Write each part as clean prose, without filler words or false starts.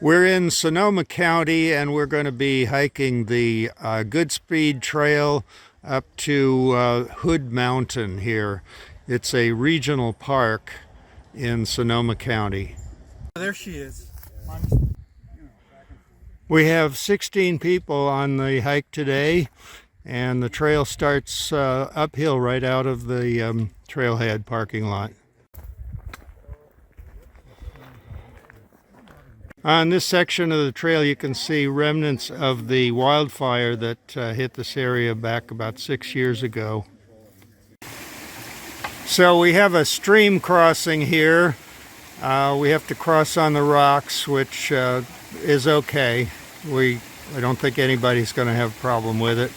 We're in Sonoma County and we're going to be hiking the Goodspeed Trail up to Hood Mountain here. It's a regional park in Sonoma County. There she is. We have 16 people on the hike today, and the trail starts uphill right out of the trailhead parking lot. On this section of the trail you can see remnants of the wildfire that hit this area back about 6 years ago. So we have a stream crossing here. We have to cross on the rocks, which is okay. I don't think anybody's going to have a problem with it.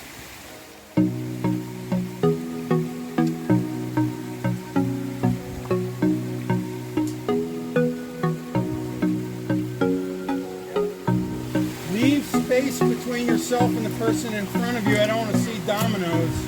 Leave space between yourself and the person in front of you. I don't want to see dominoes.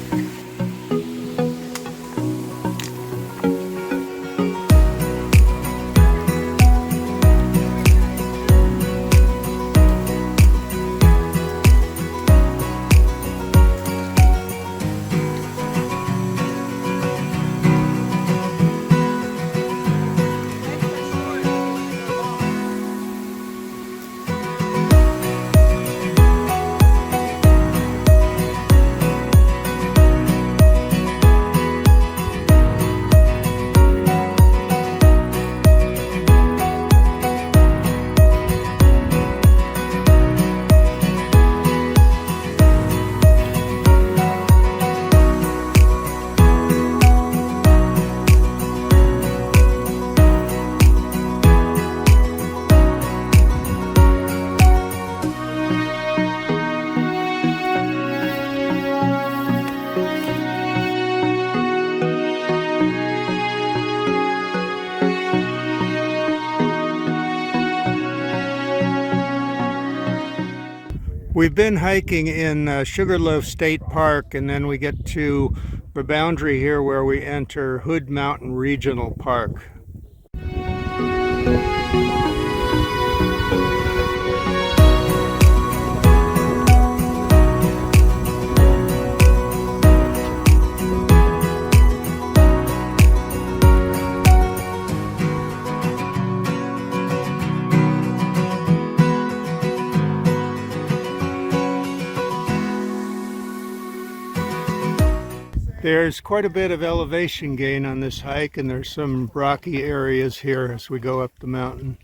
We've been hiking in Sugarloaf State Park, and then we get to the boundary here where we enter Hood Mountain Regional Park. There's quite a bit of elevation gain on this hike, and there's some rocky areas here as we go up the mountain.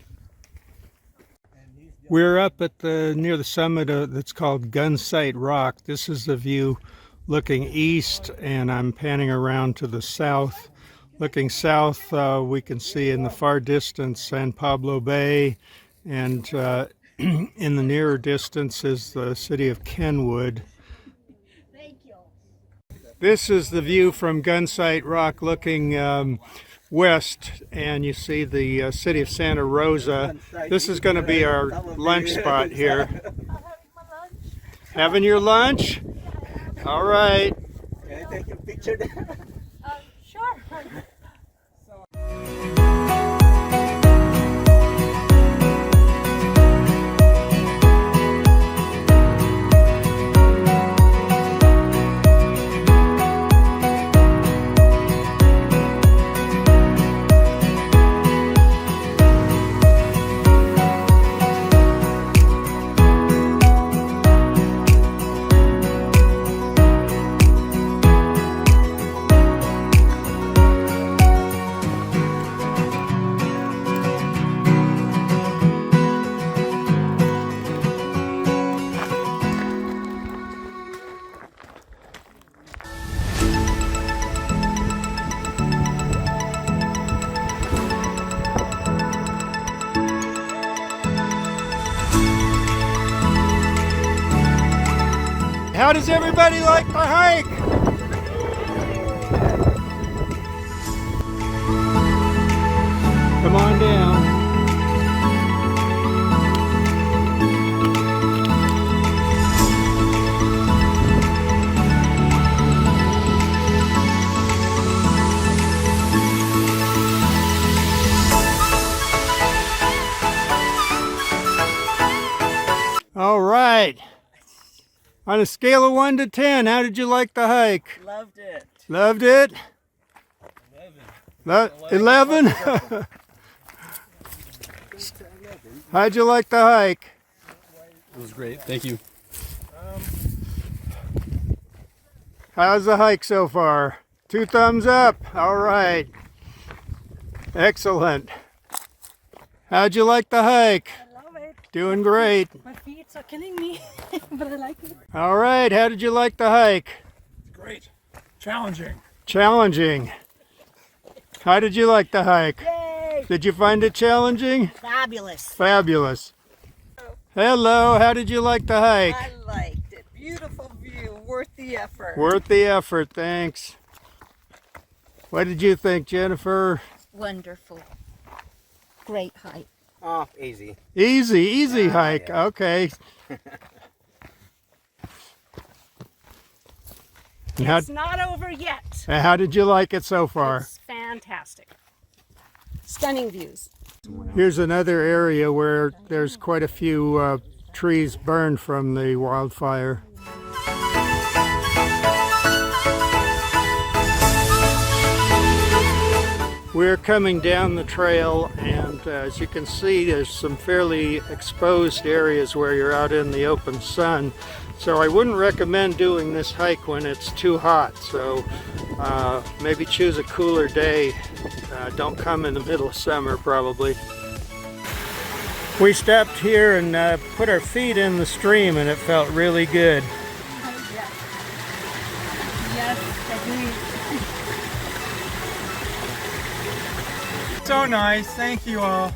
We're up at near the summit that's called Gunsight Rock. This is the view looking east, and I'm panning around to the south. Looking south, we can see in the far distance San Pablo Bay, and in the nearer distance is the city of Kenwood. This is the view from Gunsight Rock looking west, and you see the city of Santa Rosa. This is going to be our lunch spot here. Having your lunch? All right. Can I take a picture there? Sure. How does everybody like the hike? Come on down. right. On a scale of 1 to 10, how did you like the hike? Loved it. Loved it? 11? How'd you like the hike? It was great. Thank you. How's the hike so far? 2 thumbs up. All right. Excellent. How'd you like the hike? I love it. Doing great. My feet are killing me, but I like it. All right. How did you like the hike? Great. Challenging. Challenging. How did you like the hike? Yay! Did you find it challenging? Fabulous. Fabulous. Hello. How did you like the hike? I liked it. Beautiful view, worth the effort. Worth the effort. Thanks. What did you think, Jennifer? Wonderful. Great hike. Oh, easy. Easy hike. Yeah. Okay. And It's not over yet. how did you like it so far? It's fantastic. Stunning views. Here's another area where there's quite a few trees burned from the wildfire. We're coming down the trail, and as you can see, there's some fairly exposed areas where you're out in the open sun. So I wouldn't recommend doing this hike when it's too hot. So maybe choose a cooler day. Don't come in the middle of summer, probably. We stopped here and put our feet in the stream, and it felt really good. Yes, agreed. So nice. Thank you all.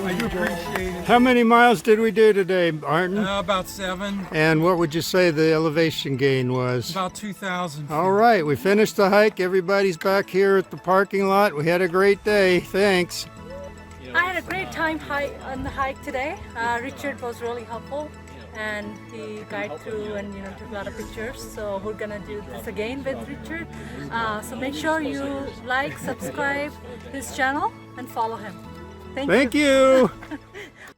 I do appreciate it. How many miles did we do today, Martin? About 7. And what would you say the elevation gain was? About 2,000. All right, we finished the hike. Everybody's back here at the parking lot. We had a great day. Thanks. I had a great time on the hike today. Richard was really helpful, and he guided through and took a lot of pictures. So we're gonna do this again with Richard. So make sure you like, subscribe his channel, and follow him. Thank you. Thank you.